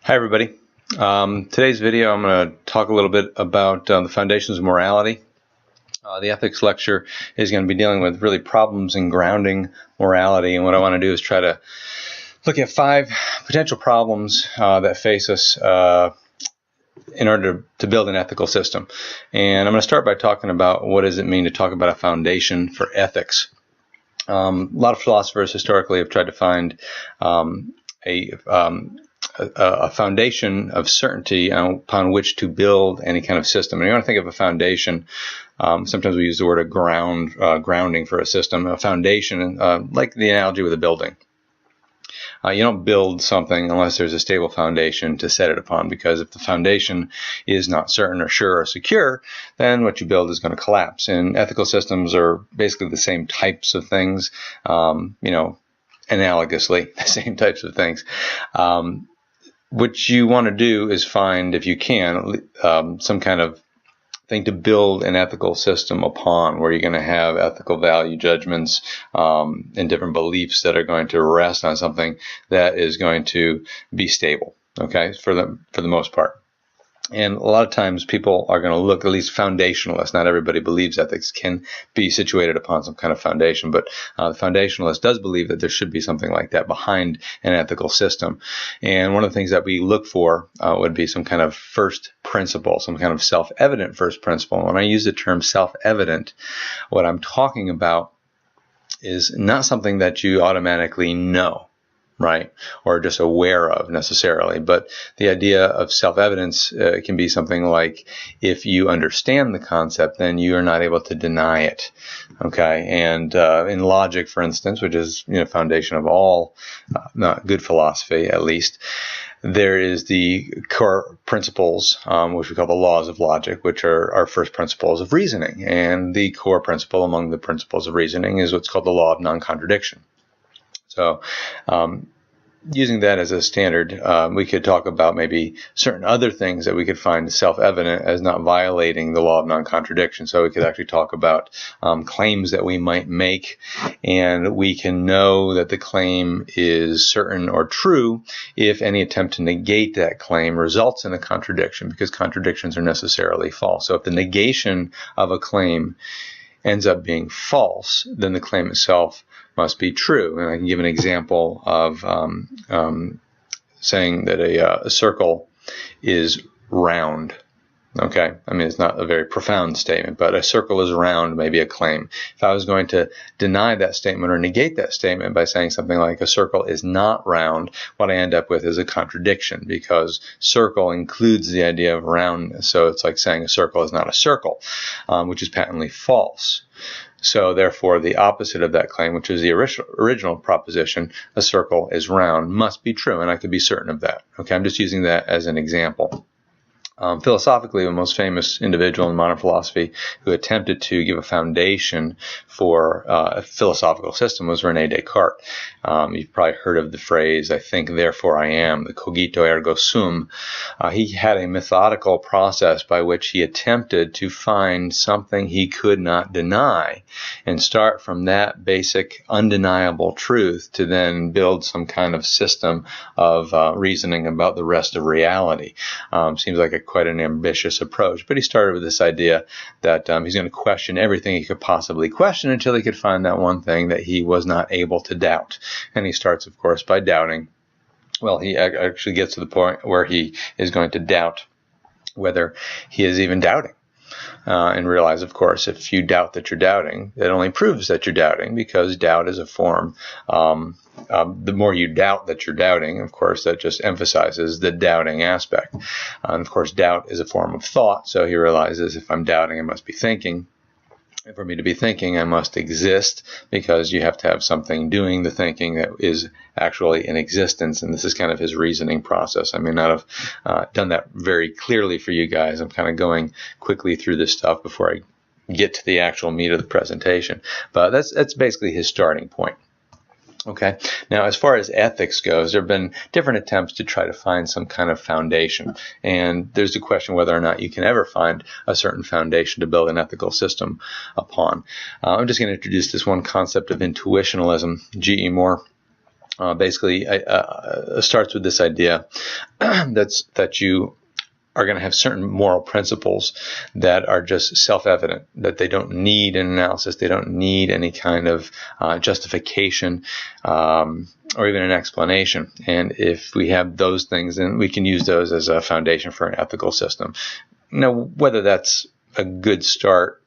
Hi everybody. Today's video I'm going to talk a little bit about the foundations of morality. The ethics lecture is going to be dealing with really problems in grounding morality, and what I want to do is try to look at 5 potential problems that face us in order to build an ethical system. And I'm going to start by talking about what does it mean to talk about a foundation for ethics. A lot of philosophers historically have tried to find a foundation of certainty upon which to build any kind of system. And you want to think of a foundation. Sometimes we use the word grounding for a system. A foundation, like the analogy with a building. You don't build something unless there's a stable foundation to set it upon, because if the foundation is not certain or sure or secure, then what you build is going to collapse. And ethical systems are basically the same types of things, analogously, the same types of things. What you want to do is find, if you can, some kind of thing to build an ethical system upon, where you're going to have ethical value judgments and different beliefs that are going to rest on something that is going to be stable, okay, for the most part. And a lot of times people are going to look, at least foundationalists, not everybody believes ethics can be situated upon some kind of foundation, but the foundationalist does believe that there should be something like that behind an ethical system. And one of the things that we look for would be some kind of first principle, some kind of self-evident first principle. And when I use the term self-evident, what I'm talking about is not something that you automatically know, right, or just aware of necessarily, but the idea of self-evidence can be something like, if you understand the concept, then you are not able to deny it, okay? And in logic, for instance, which is foundation of all good philosophy, at least, there is the core principles, which we call the laws of logic, which are our first principles of reasoning. And the core principle among the principles of reasoning is what's called the law of non-contradiction. So using that as a standard, we could talk about maybe certain other things that we could find self-evident as not violating the law of non-contradiction. So we could actually talk about claims that we might make, and we can know that the claim is certain or true if any attempt to negate that claim results in a contradiction, because contradictions are necessarily false. So if the negation of a claim ends up being false, then the claim itself must be true. And I can give an example of saying that a circle is round. Okay, I mean, it's not a very profound statement, but a circle is round may be a claim. If I was going to deny that statement or negate that statement by saying something like a circle is not round, what I end up with is a contradiction, because circle includes the idea of roundness. So it's like saying a circle is not a circle, which is patently false. So therefore, the opposite of that claim, which is the original proposition, a circle is round, must be true, and I could be certain of that. Okay, I'm just using that as an example. Philosophically, the most famous individual in modern philosophy who attempted to give a foundation for a philosophical system was Rene Descartes. You've probably heard of the phrase, "I think, therefore I am," the cogito ergo sum. He had a methodical process by which he attempted to find something he could not deny and start from that basic undeniable truth to then build some kind of system of reasoning about the rest of reality. Seems like quite an ambitious approach, but he started with this idea that he's going to question everything he could possibly question until he could find that one thing that he was not able to doubt. And he starts, of course, by doubting. Well, he actually gets to the point where he is going to doubt whether he is even doubting. And realize, of course, if you doubt that you're doubting, it only proves that you're doubting, because doubt is a form. The more you doubt that you're doubting, of course, that just emphasizes the doubting aspect. And of course, doubt is a form of thought. So he realizes, if I'm doubting, I must be thinking. And for me to be thinking, I must exist, because you have to have something doing the thinking that is actually in existence. And this is kind of his reasoning process. I may not have done that very clearly for you guys. I'm kind of going quickly through this stuff before I get to the actual meat of the presentation. But that's basically his starting point. Okay. Now, as far as ethics goes, there have been different attempts to try to find some kind of foundation. And there's the question whether or not you can ever find a certain foundation to build an ethical system upon. I'm just going to introduce this one concept of intuitionalism. G.E. Moore basically starts with this idea that you are going to have certain moral principles that are just self-evident, that they don't need an analysis, they don't need any kind of justification or even an explanation. And if we have those things, then we can use those as a foundation for an ethical system. Now, whether that's a good start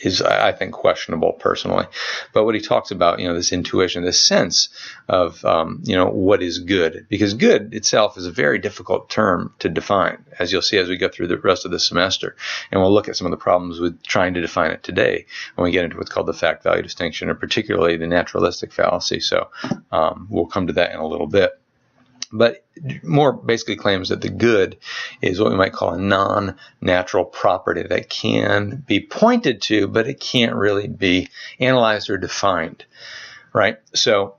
is, I think, questionable personally. But what he talks about, this intuition, this sense of, what is good, because good itself is a very difficult term to define, as you'll see as we go through the rest of the semester. And we'll look at some of the problems with trying to define it today when we get into what's called the fact-value distinction, or particularly the naturalistic fallacy. So we'll come to that in a little bit. But more basically claims that the good is what we might call a non-natural property that can be pointed to, but it can't really be analyzed or defined, right? So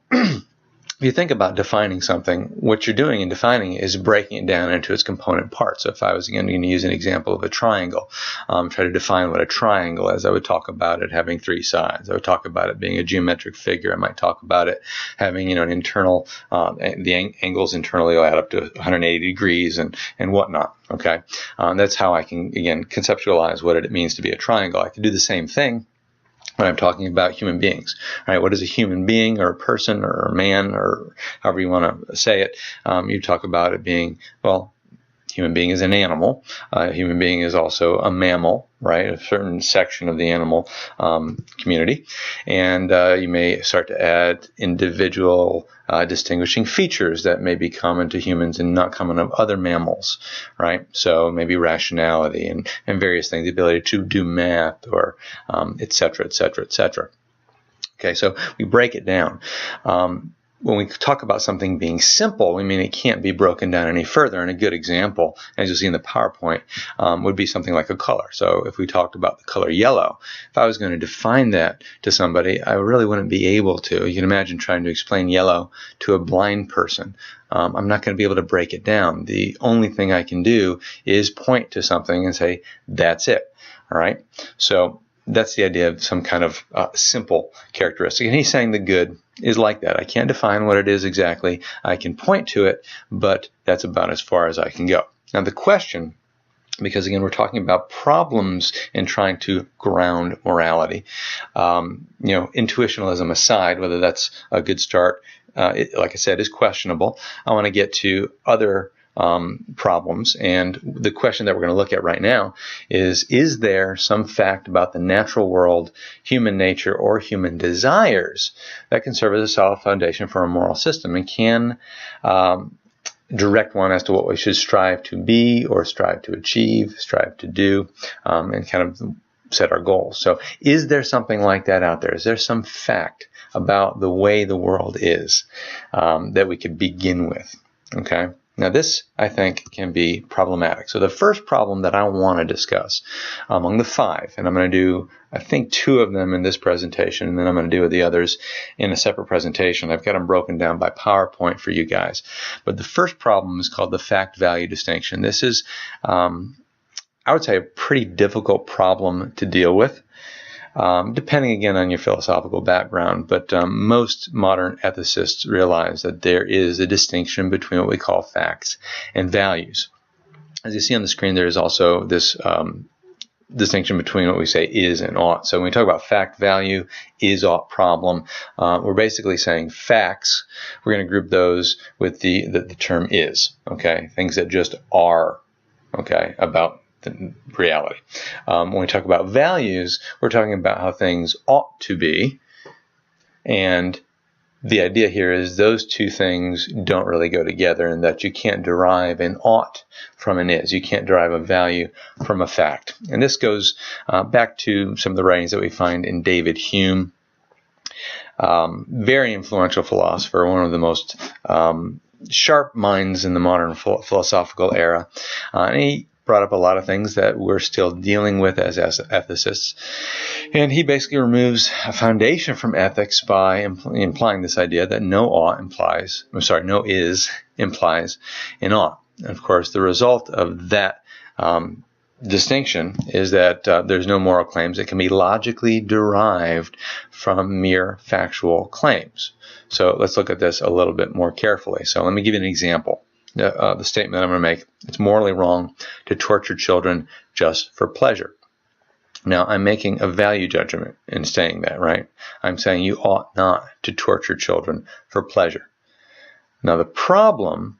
if you think about defining something, what you're doing in defining it is breaking it down into its component parts. So if I was, again, going to use an example of a triangle, try to define what a triangle is, I would talk about it having three sides. I would talk about it being a geometric figure. I might talk about it having, an internal, the angles internally will add up to 180 degrees and whatnot. Okay. That's how I can, again, conceptualize what it means to be a triangle. I can do the same thing when I'm talking about human beings, right? What is a human being, or a person, or a man, or however you want to say it? You talk about it being, well, human being is an animal. Human being is also a mammal, right? A certain section of the animal community. And you may start to add individual distinguishing features that may be common to humans and not common of other mammals, right? So maybe rationality and various things, the ability to do math, or et cetera, et cetera, et cetera. Okay, so we break it down. When we talk about something being simple, we mean it can't be broken down any further. And a good example, as you'll see in the PowerPoint, would be something like a color. So if we talked about the color yellow, if I was going to define that to somebody, I really wouldn't be able to. You can imagine trying to explain yellow to a blind person. I'm not going to be able to break it down. The only thing I can do is point to something and say, that's it. All right. So that's the idea of some kind of simple characteristic. And he's saying the good is like that. I can't define what it is exactly. I can point to it, but that's about as far as I can go. Now the question, because again, we're talking about problems in trying to ground morality. Intuitionalism aside, whether that's a good start, like I said, is questionable. I want to get to other problems. And the question that we're going to look at right now is there some fact about the natural world, human nature, or human desires that can serve as a solid foundation for a moral system and can direct one as to what we should strive to be, or strive to achieve, strive to do, and kind of set our goals. So is there something like that out there? Is there some fact about the way the world is that we could begin with? Okay. Now this, I think, can be problematic. So the first problem that I want to discuss among the five, and I'm going to do, I think, 2 of them in this presentation, and then I'm going to do the others in a separate presentation. I've got them broken down by PowerPoint for you guys. But the first problem is called the fact-value distinction. This is, I would say, a pretty difficult problem to deal with. Depending again on your philosophical background, but most modern ethicists realize that there is a distinction between what we call facts and values. As you see on the screen, there is also this distinction between what we say is and ought. So when we talk about fact, value, is, ought problem, we're basically saying facts, we're going to group those with the term is, okay? Things that just are, okay, about the reality. When we talk about values, we're talking about how things ought to be. And the idea here is those two things don't really go together, and that you can't derive an ought from an is. You can't derive a value from a fact. And this goes back to some of the writings that we find in David Hume. Very influential philosopher, one of the most sharp minds in the modern philosophical era. And he brought up a lot of things that we're still dealing with as ethicists. And he basically removes a foundation from ethics by implying this idea that no is implies an ought. And of course, the result of that distinction is that there's no moral claims that can be logically derived from mere factual claims. So let's look at this a little bit more carefully. So let me give you an example. The statement I'm going to make: it's morally wrong to torture children just for pleasure. Now, I'm making a value judgment in saying that, right? I'm saying you ought not to torture children for pleasure. Now, the problem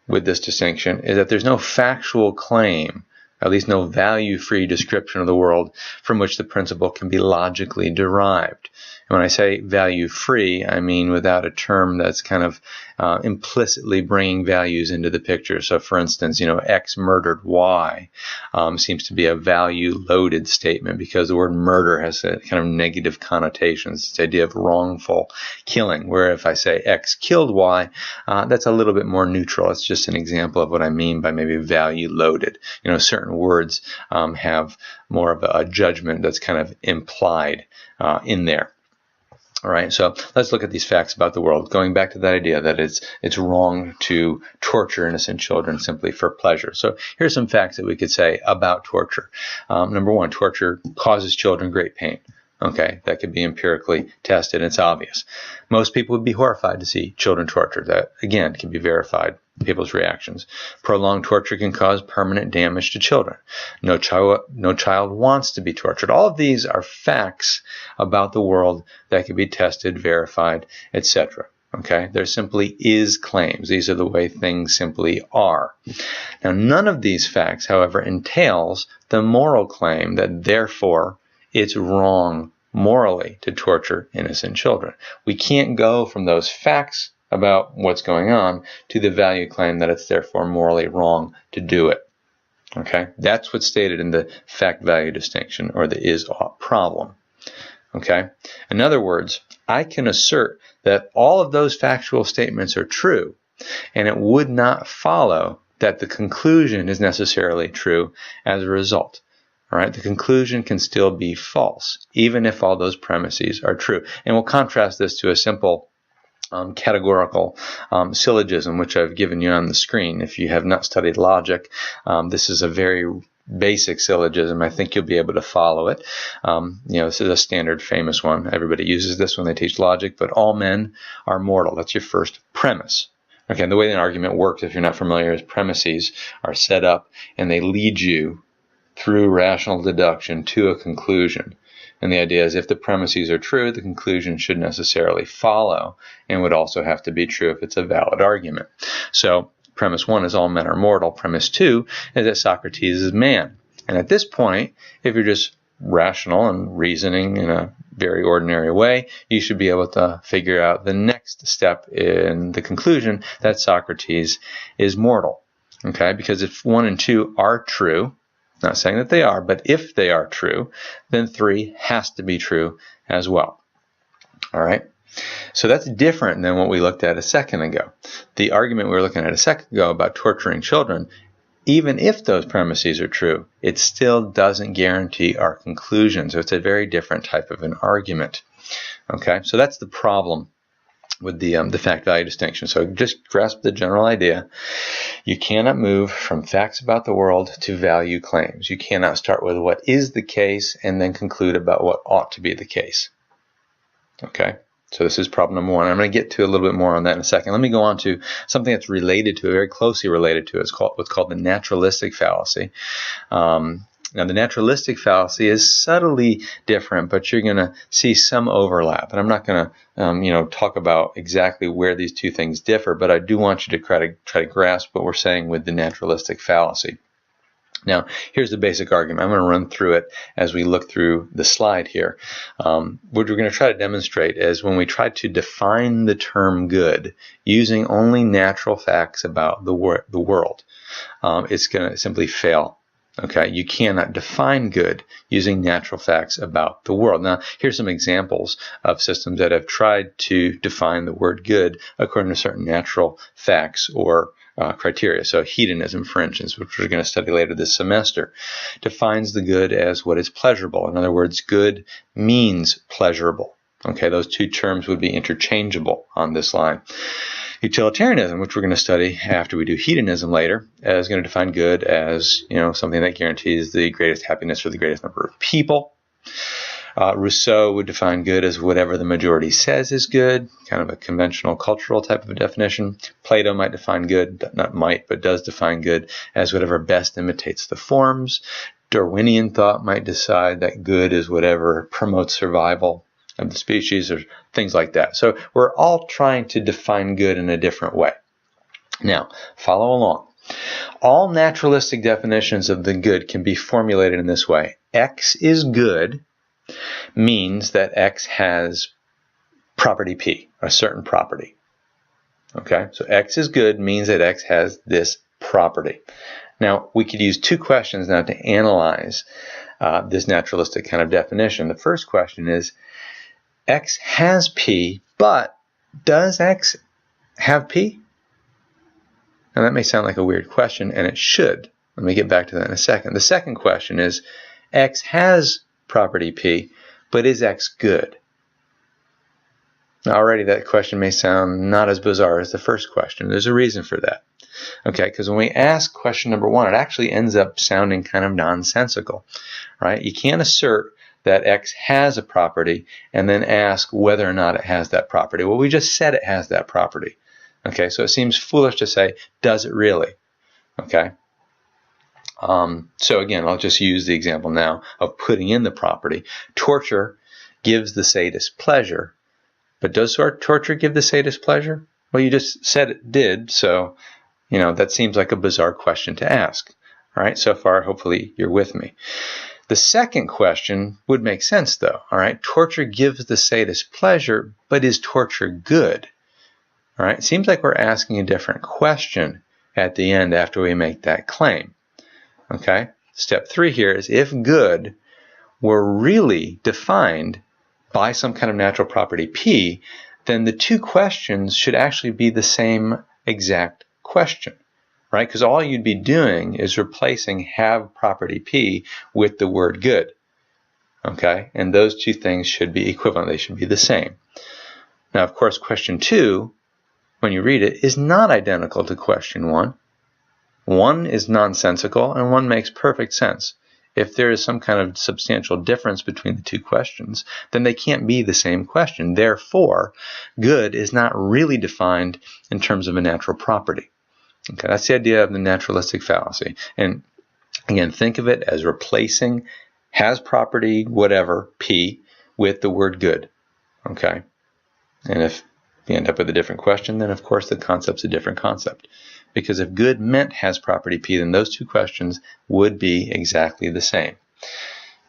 with this distinction is that there's no factual claim, at least no value-free description of the world from which the principle can be logically derived. And when I say value-free, I mean without a term that's kind of implicitly bringing values into the picture. So, for instance, X murdered Y seems to be a value-loaded statement because the word murder has a kind of negative connotations. It's the idea of wrongful killing, where if I say X killed Y, that's a little bit more neutral. It's just an example of what I mean by maybe value-loaded. Certain words have more of a judgment that's kind of implied in there. All right, so let's look at these facts about the world, going back to that idea that it's wrong to torture innocent children simply for pleasure. So here's some facts that we could say about torture. Number one, torture causes children great pain. Okay, that could be empirically tested. It's obvious. Most people would be horrified to see children tortured. That, again, can be verified, people's reactions. Prolonged torture can cause permanent damage to children. No child wants to be tortured. All of these are facts about the world that can be tested, verified, etc. Okay, there simply is claims. These are the way things simply are. Now, none of these facts, however, entails the moral claim that therefore it's wrong morally to torture innocent children. We can't go from those facts about what's going on to the value claim that it's therefore morally wrong to do it. Okay, that's what's stated in the fact-value distinction, or the is-ought problem. Okay, in other words, I can assert that all of those factual statements are true, and it would not follow that the conclusion is necessarily true as a result. All right, the conclusion can still be false, even if all those premises are true. And we'll contrast this to a simple categorical syllogism, which I've given you on the screen. If you have not studied logic, this is a very basic syllogism. I think you'll be able to follow it. This is a standard famous one. Everybody uses this when they teach logic, but all men are mortal. That's your first premise. Okay, and the way an argument works, if you're not familiar, is premises are set up and they lead you through rational deduction to a conclusion. And the idea is if the premises are true, the conclusion should necessarily follow and would also have to be true if it's a valid argument. So premise one is all men are mortal. Premise two is that Socrates is man. And at this point, if you're just rational and reasoning in a very ordinary way, you should be able to figure out the next step in the conclusion that Socrates is mortal. Okay, because if 1 and 2 are true, not saying that they are, but if they are true, then 3 has to be true as well. All right. So that's different than what we looked at a second ago. The argument we were looking at a second ago about torturing children, even if those premises are true, it still doesn't guarantee our conclusion. So it's a very different type of an argument. Okay. So that's the problem with the fact-value distinction. So just grasp the general idea. You cannot move from facts about the world to value claims. You cannot start with what is the case and then conclude about what ought to be the case. Okay, so this is problem number 1. I'm going to get to a little bit more on that in a second. Let me go on to something that's related to it, very closely related to it. It's what's called the naturalistic fallacy. Now, the naturalistic fallacy is subtly different, but you're going to see some overlap. And I'm not going to, talk about exactly where these two things differ, but I do want you to try to grasp what we're saying with the naturalistic fallacy. Now, here's the basic argument. I'm going to run through it as we look through the slide here. What we're going to try to demonstrate is when we try to define the term good using only natural facts about the world, it's going to simply fail. Okay, you cannot define good using natural facts about the world. Now, here's some examples of systems that have tried to define the word good according to certain natural facts or criteria. So hedonism, for instance, which we're going to study later this semester, defines the good as what is pleasurable. In other words, good means pleasurable. Okay, those two terms would be interchangeable on this line. Utilitarianism, which we're going to study after we do hedonism later, is going to define good as, something that guarantees the greatest happiness for the greatest number of people. Rousseau would define good as whatever the majority says is good, kind of a conventional cultural type of a definition. Plato might define good, not might, but does define good as whatever best imitates the forms. Darwinian thought might decide that good is whatever promotes survival of the species or things like that. So we're all trying to define good in a different way. Now, follow along. All naturalistic definitions of the good can be formulated in this way. X is good means that X has property P, a certain property. Okay, so X is good means that X has this property. Now, we could use two questions now to analyze this naturalistic kind of definition. The first question is, X has P, but does X have P? Now, that may sound like a weird question, and it should. Let me get back to that in a second. The second question is, X has property P, but is X good? Now, already that question may sound not as bizarre as the first question. There's a reason for that. Okay, because when we ask question number one, it actually ends up sounding kind of nonsensical, right? You can't assert that X has a property and then ask whether or not it has that property. Well, we just said it has that property. Okay, so it seems foolish to say, does it really? Okay. So again, I'll just use the example now of putting in the property. Torture gives the sadist pleasure. But does torture give the sadist pleasure? Well, you just said it did, so that seems like a bizarre question to ask. All right, so far, hopefully you're with me. The second question would make sense, though. All right, torture gives the sadist pleasure, but is torture good? All right, it seems like we're asking a different question at the end after we make that claim. Okay, step 3 here is if good were really defined by some kind of natural property P, then the two questions should actually be the same exact question, right? Because all you'd be doing is replacing have property P with the word good, okay? And those two things should be equivalent. They should be the same. Now, of course, question 2, when you read it, is not identical to question 1. One is nonsensical and one makes perfect sense. If there is some kind of substantial difference between the two questions, then they can't be the same question. Therefore, good is not really defined in terms of a natural property. Okay, that's the idea of the naturalistic fallacy. And again, think of it as replacing has property, whatever, P, with the word good. Okay? And if you end up with a different question, then of course the concept's a different concept. Because if good meant has property P, then those two questions would be exactly the same.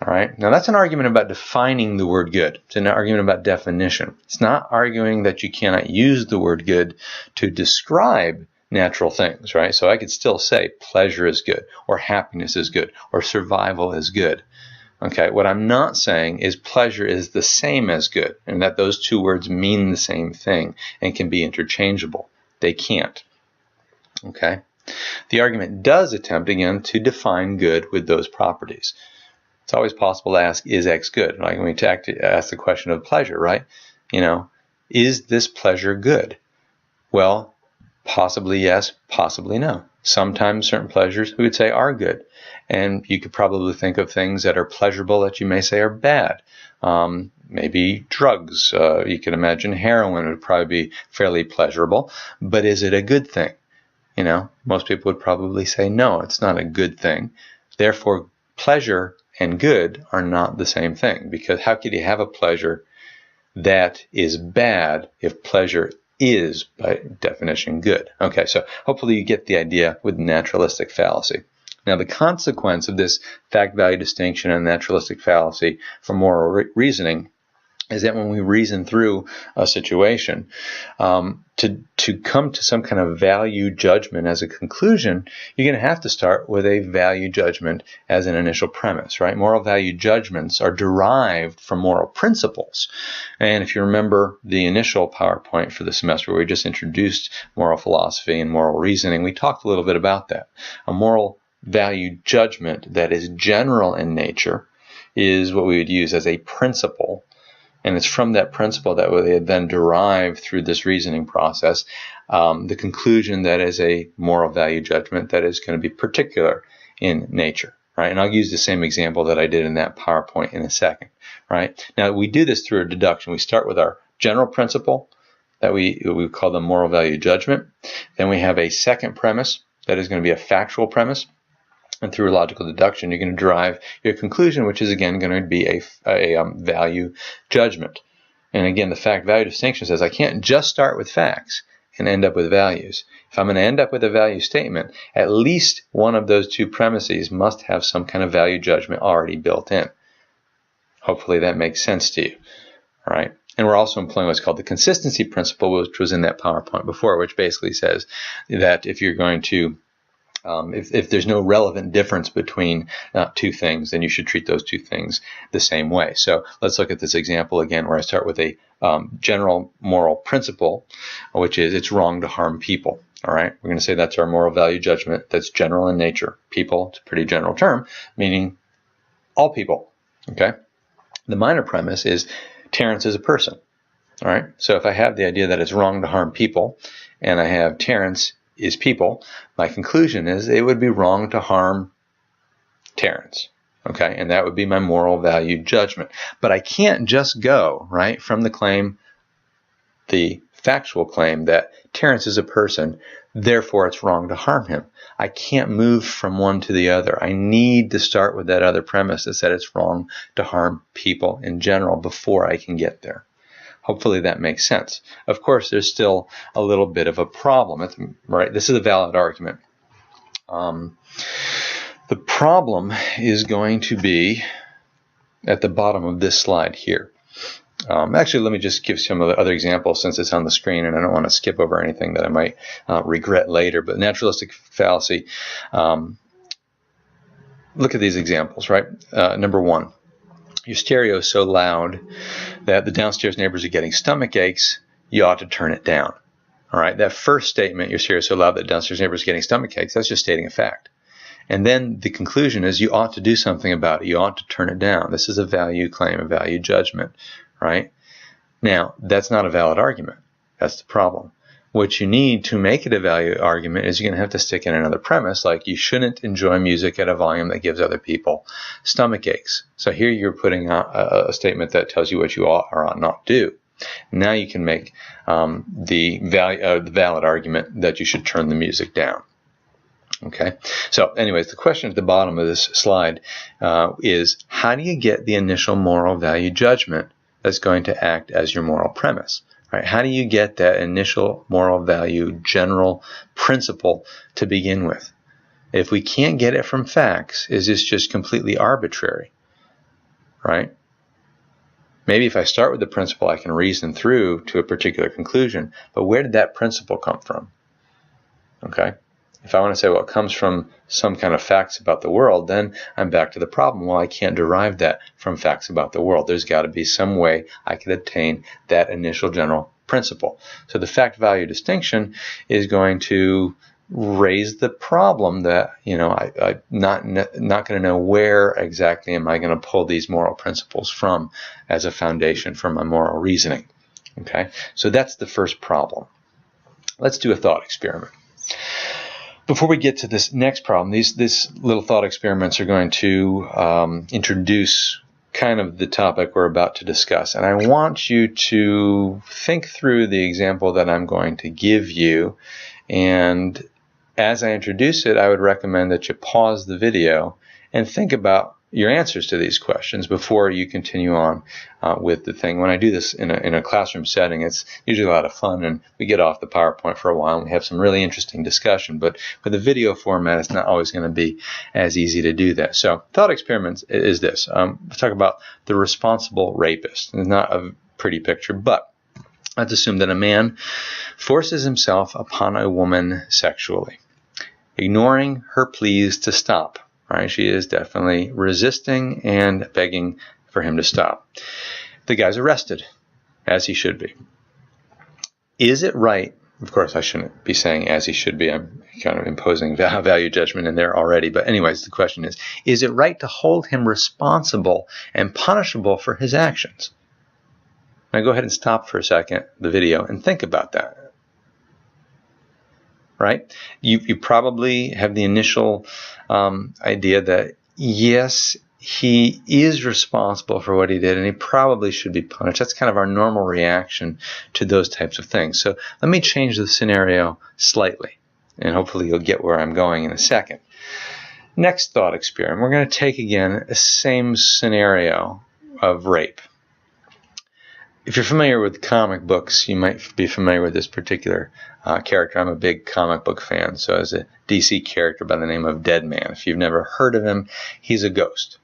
All right. Now that's an argument about defining the word good. It's an argument about definition. It's not arguing that you cannot use the word good to describe natural things, right? So I could still say pleasure is good, or happiness is good, or survival is good. Okay. What I'm not saying is pleasure is the same as good, and that those two words mean the same thing and can be interchangeable. They can't. Okay. The argument does attempt, again, to define good with those properties. It's always possible to ask, is X good? Like when we ask the question of pleasure, right? Is this pleasure good? Well, possibly yes, possibly no. Sometimes certain pleasures we would say are good. And you could probably think of things that are pleasurable that you may say are bad. Maybe drugs. You could imagine heroin would probably be fairly pleasurable. But is it a good thing? Most people would probably say, no, it's not a good thing. Therefore, pleasure and good are not the same thing. Because how could you have a pleasure that is bad if pleasure is, by definition, good? Okay, so hopefully you get the idea with naturalistic fallacy. Now, the consequence of this fact-value distinction and naturalistic fallacy for moral reasoning is that when we reason through a situation, to come to some kind of value judgment as a conclusion, you're going to have to start with a value judgment as an initial premise, right? Moral value judgments are derived from moral principles. And if you remember the initial PowerPoint for the semester where we just introduced moral philosophy and moral reasoning, we talked a little bit about that. A moral value judgment that is general in nature is what we would use as a principle. And it's from that principle that they then derive through this reasoning process the conclusion that is a moral value judgment that is going to be particular in nature. Right? And I'll use the same example that I did in that PowerPoint in a second. Right? Now, we do this through a deduction. We start with our general principle that we call the moral value judgment. Then we have a second premise that is going to be a factual premise. And through logical deduction, you're going to derive your conclusion, which is, again, going to be a value judgment. And again, the fact-value distinction says I can't just start with facts and end up with values. If I'm going to end up with a value statement, at least one of those two premises must have some kind of value judgment already built in. Hopefully that makes sense to you. All right. And we're also employing what's called the consistency principle, which was in that PowerPoint before, which basically says that if you're going to if there's no relevant difference between two things, then you should treat those two things the same way. So let's look at this example again, where I start with a general moral principle, which is it's wrong to harm people. All right, we're going to say that's our moral value judgment. That's general in nature. People, it's a pretty general term, meaning all people. Okay. The minor premise is Terence is a person. All right. So if I have the idea that it's wrong to harm people, and I have Terence is people, my conclusion is it would be wrong to harm Terence. Okay, and that would be my moral value judgment. But I can't just go, right, from the claim, the factual claim that Terence is a person, therefore it's wrong to harm him. I can't move from one to the other. I need to start with that other premise that said it's wrong to harm people in general before I can get there. Hopefully that makes sense. Of course, there's still a little bit of a problem. Right? This is a valid argument. The problem is going to be at the bottom of this slide here. Actually, let me just give some of the other examples since it's on the screen, and I don't want to skip over anything that I might regret later. But naturalistic fallacy, look at these examples, right? Number one. Your stereo is so loud that the downstairs neighbors are getting stomach aches, you ought to turn it down. All right, that first statement, your stereo is so loud that downstairs neighbors are getting stomach aches, that's just stating a fact. And then the conclusion is you ought to do something about it. You ought to turn it down. This is a value claim, a value judgment, right? Now, that's not a valid argument. That's the problem. What you need to make it a value argument is you're going to have to stick in another premise, like you shouldn't enjoy music at a volume that gives other people stomach aches. So here you're putting out a statement that tells you what you ought or ought not do. Now you can make the valid argument that you should turn the music down. Okay. So anyways, the question at the bottom of this slide is how do you get the initial moral value judgment that's going to act as your moral premise? Right? How do you get that initial moral value general principle to begin with? If we can't get it from facts, is this just completely arbitrary? Right? Maybe if I start with the principle, I can reason through to a particular conclusion. But where did that principle come from? Okay? If I want to say, well, it comes from some kind of facts about the world, then I'm back to the problem. Well, I can't derive that from facts about the world. There's got to be some way I can obtain that initial general principle. So the fact-value distinction is going to raise the problem that, I'm not going to know where exactly am I going to pull these moral principles from as a foundation for my moral reasoning. Okay, so that's the first problem. Let's do a thought experiment. Before we get to this next problem, these little thought experiments are going to introduce kind of the topic we're about to discuss. And I want you to think through the example that I'm going to give you. And as I introduce it, I would recommend that you pause the video and think about your answers to these questions before you continue on with the thing. When I do this in a classroom setting, it's usually a lot of fun, and we get off the PowerPoint for a while, and we have some really interesting discussion. But with the video format, it's not always going to be as easy to do that. So thought experiments is this. Let's talk about the responsible rapist. It's not a pretty picture, but let's assume that a man forces himself upon a woman sexually, ignoring her pleas to stop. Right? She is definitely resisting and begging for him to stop. The guy's arrested, as he should be. Is it right? Of course, I shouldn't be saying as he should be. I'm kind of imposing value judgment in there already. But anyways, the question is it right to hold him responsible and punishable for his actions? Now go ahead and stop for a second the video and think about that. Right? You probably have the initial idea that, yes, he is responsible for what he did, and he probably should be punished. That's kind of our normal reaction to those types of things. So let me change the scenario slightly, and hopefully you'll get where I'm going in a second. Next thought experiment. We're going to take, again, the same scenario of rape. If you're familiar with comic books, you might be familiar with this particular character. I'm a big comic book fan, so as a DC character by the name of Deadman. If you've never heard of him, he's a ghost.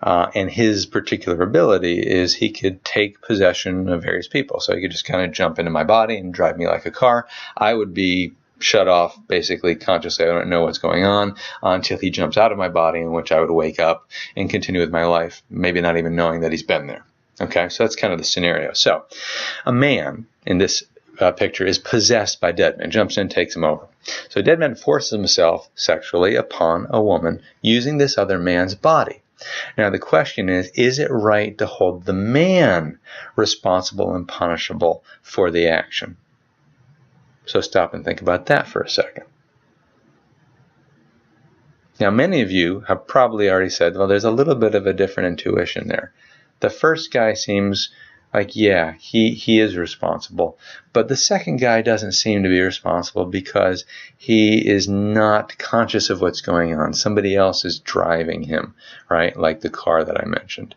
And his particular ability is he could take possession of various people. So he could just kind of jump into my body and drive me like a car. I would be shut off, basically consciously. I don't know what's going on until he jumps out of my body, in which I would wake up and continue with my life, maybe not even knowing that he's been there. Okay, so that's kind of the scenario. So a man in this picture is possessed by Deadman, jumps in, takes him over. So Deadman forces himself sexually upon a woman using this other man's body. Now the question is it right to hold the man responsible and punishable for the action? So stop and think about that for a second. Now many of you have probably already said, well, there's a little bit of a different intuition there. The first guy seems like, yeah, he is responsible. But the second guy doesn't seem to be responsible because he is not conscious of what's going on. Somebody else is driving him, right? Like the car that I mentioned.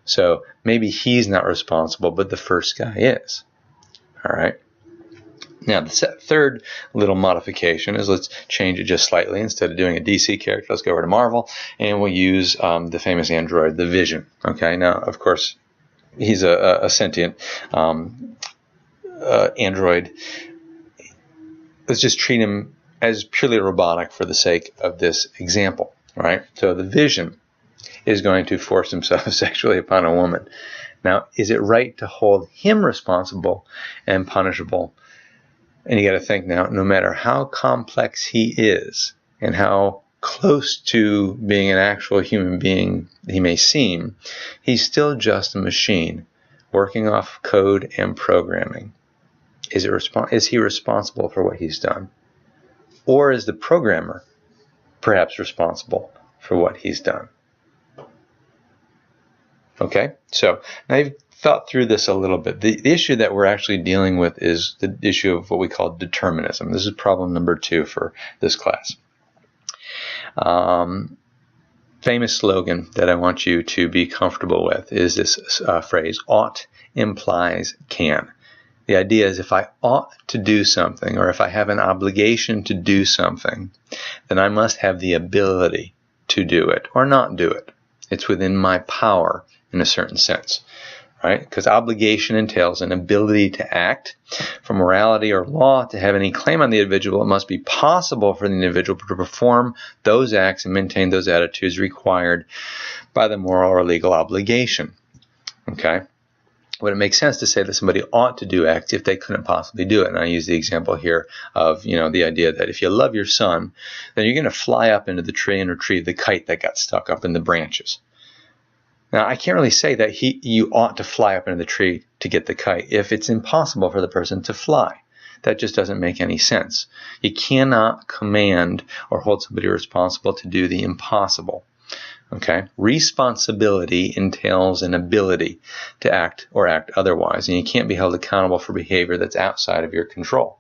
So maybe he's not responsible, but the first guy is. All right. Now, the third little modification is, let's change it just slightly. Instead of doing a DC character, let's go over to Marvel, and we'll use the famous android, the Vision. Okay, now, of course, he's a sentient android. Let's just treat him as purely robotic for the sake of this example, right? So the Vision is going to force himself sexually upon a woman. Now, is it right to hold him responsible and punishable? And you got to think now, no matter how complex he is and how close to being an actual human being he may seem, he's still just a machine working off code and programming. Is he responsible for what he's done? Or is the programmer perhaps responsible for what he's done? Okay, so now you've thought through this a little bit. The issue that we're actually dealing with is the issue of what we call determinism. This is problem number 2 for this class. Famous slogan that I want you to be comfortable with is this phrase, ought implies can. The idea is if I ought to do something, or if I have an obligation to do something, then I must have the ability to do it or not do it. It's within my power in a certain sense. Right? Because obligation entails an ability to act. For morality or law to have any claim on the individual, it must be possible for the individual to perform those acts and maintain those attitudes required by the moral or legal obligation. Okay? Would it make sense to say that somebody ought to do acts if they couldn't possibly do it? And I use the example here of, the idea that if you love your son, then you're going to fly up into the tree and retrieve the kite that got stuck up in the branches. Now, I can't really say that you ought to fly up into the tree to get the kite if it's impossible for the person to fly. That just doesn't make any sense. You cannot command or hold somebody responsible to do the impossible. Okay? Responsibility entails an ability to act or act otherwise, and you can't be held accountable for behavior that's outside of your control.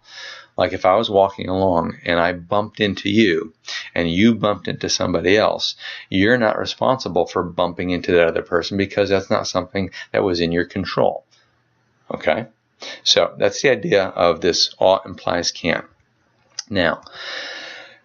Like if I was walking along and I bumped into you and you bumped into somebody else, you're not responsible for bumping into that other person because that's not something that was in your control. Okay? So that's the idea of this ought implies can. Now,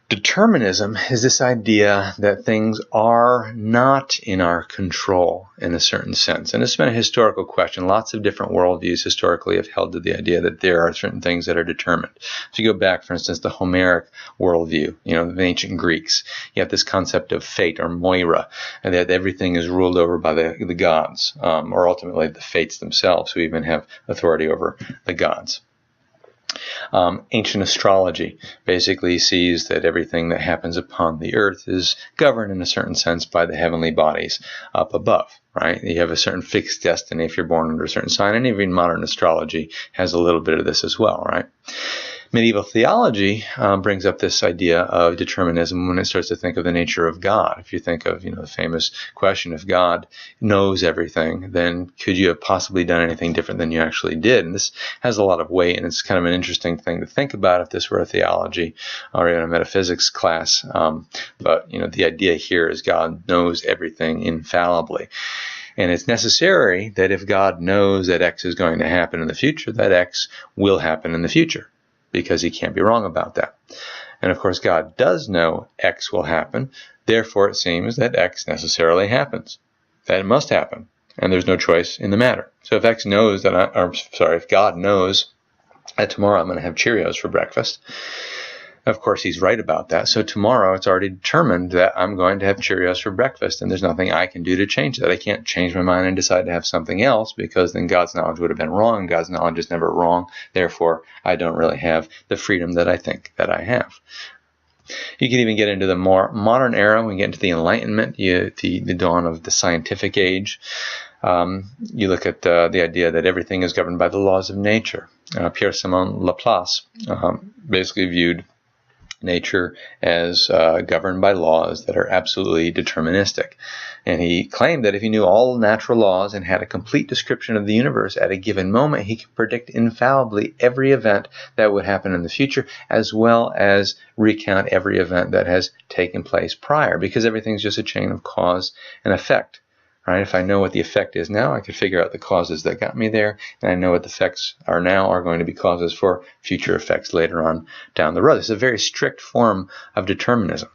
determinism is this idea that things are not in our control in a certain sense. And it's been a historical question. Lots of different worldviews historically have held to the idea that there are certain things that are determined. If you go back, for instance, the Homeric worldview, the ancient Greeks, you have this concept of fate or moira, and that everything is ruled over by the gods, or ultimately the fates themselves, who even have authority over the gods. Ancient astrology basically sees that everything that happens upon the earth is governed in a certain sense by the heavenly bodies up above, right? You have a certain fixed destiny if you're born under a certain sign, and even modern astrology has a little bit of this as well, right? Medieval theology brings up this idea of determinism when it starts to think of the nature of God. If you think of, the famous question, if God knows everything, then could you have possibly done anything different than you actually did? And this has a lot of weight, and it's kind of an interesting thing to think about if this were a theology or even a metaphysics class. But the idea here is God knows everything infallibly. And it's necessary that if God knows that X is going to happen in the future, that X will happen in the future, because he can't be wrong about that. And of course, God does know X will happen. Therefore, it seems that X necessarily happens, that it must happen, and there's no choice in the matter. So if X knows if God knows that tomorrow I'm going to have Cheerios for breakfast, of course, he's right about that. So tomorrow it's already determined that I'm going to have Cheerios for breakfast, and there's nothing I can do to change that. I can't change my mind and decide to have something else, because then God's knowledge would have been wrong. God's knowledge is never wrong. Therefore, I don't really have the freedom that I think that I have. You can even get into the more modern era. We get into the Enlightenment, the dawn of the scientific age. You look at the idea that everything is governed by the laws of nature. Pierre-Simon Laplace basically viewed nature as governed by laws that are absolutely deterministic. And he claimed that if he knew all natural laws and had a complete description of the universe at a given moment, he could predict infallibly every event that would happen in the future, as well as recount every event that has taken place prior, because everything's just a chain of cause and effect. Right? If I know what the effect is now, I could figure out the causes that got me there, and I know what the effects are now are going to be causes for future effects later on down the road. It's a very strict form of determinism,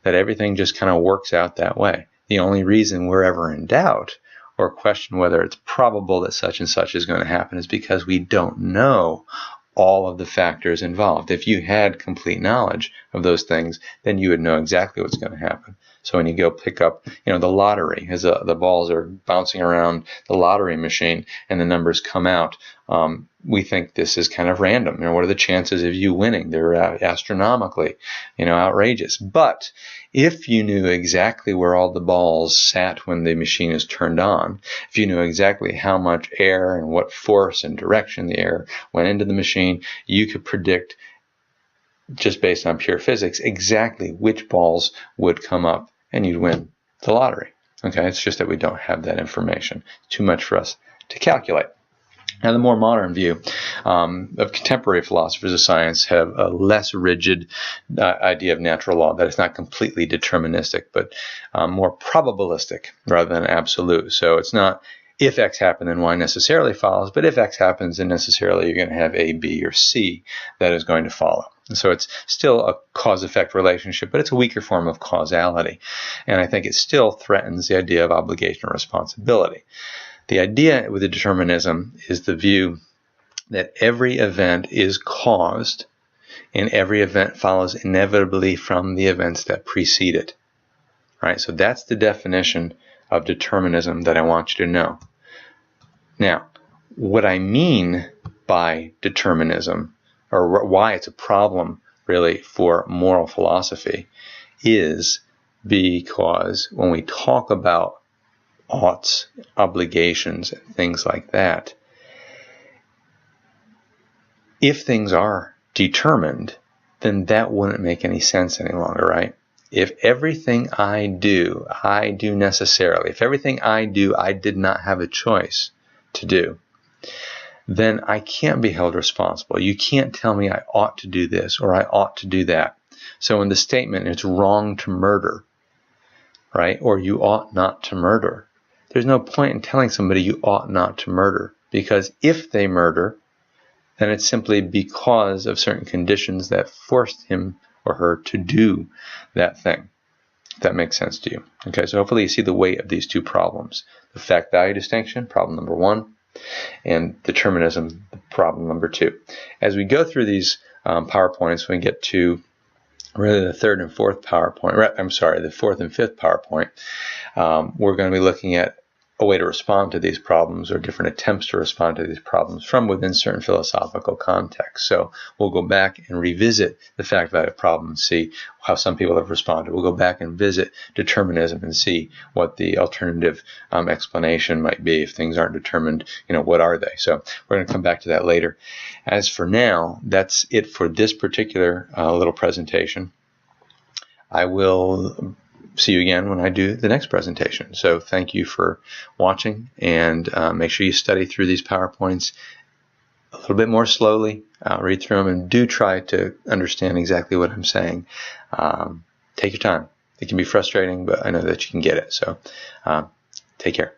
that everything just kind of works out that way. The only reason we're ever in doubt or question whether it's probable that such and such is going to happen is because we don't know all of the factors involved. If you had complete knowledge of those things, then you would know exactly what's going to happen. So when you go pick up, the lottery, as the balls are bouncing around the lottery machine and the numbers come out, we think this is kind of random. What are the chances of you winning? They're astronomically, outrageous. But if you knew exactly where all the balls sat when the machine is turned on, if you knew exactly how much air and what force and direction the air went into the machine, you could predict, just based on pure physics, exactly which balls would come up and you'd win the lottery. Okay, it's just that we don't have that information. It's too much for us to calculate. Now, the more modern view of contemporary philosophers of science have a less rigid idea of natural law, that it's not completely deterministic, but more probabilistic rather than absolute. So it's not if X happened, then Y necessarily follows, but if X happens, then necessarily you're going to have A, B, or C that is going to follow. So it's still a cause-effect relationship, but it's a weaker form of causality. And I think it still threatens the idea of obligation or responsibility. The idea with the determinism is the view that every event is caused and every event follows inevitably from the events that precede it. Right? So that's the definition of determinism that I want you to know. Now, what I mean by determinism, or why it's a problem really for moral philosophy, is because when we talk about oughts, obligations, and things like that, if things are determined, then that wouldn't make any sense any longer, right? If everything I do necessarily, if everything I do, I did not have a choice to do, then I can't be held responsible. You can't tell me I ought to do this or I ought to do that. So in the statement, it's wrong to murder, right? Or you ought not to murder. There's no point in telling somebody you ought not to murder, because if they murder, then it's simply because of certain conditions that forced him or her to do that thing. If that makes sense to you. Okay, so hopefully you see the weight of these two problems. The fact-value distinction, problem number one, and determinism, problem number two. As we go through these PowerPoints, we get to really the third and fourth PowerPoint, the fourth and fifth PowerPoint, we're going to be looking at a way to respond to these problems, or different attempts to respond to these problems from within certain philosophical contexts. So we'll go back and revisit the fact-value problem and see how some people have responded. We'll go back and visit determinism and see what the alternative explanation might be. If things aren't determined, what are they? So we're going to come back to that later. As for now, that's it for this particular little presentation. I will see you again when I do the next presentation. So thank you for watching, and make sure you study through these PowerPoints a little bit more slowly. Read through them and do try to understand exactly what I'm saying. Take your time. It can be frustrating, but I know that you can get it. So take care.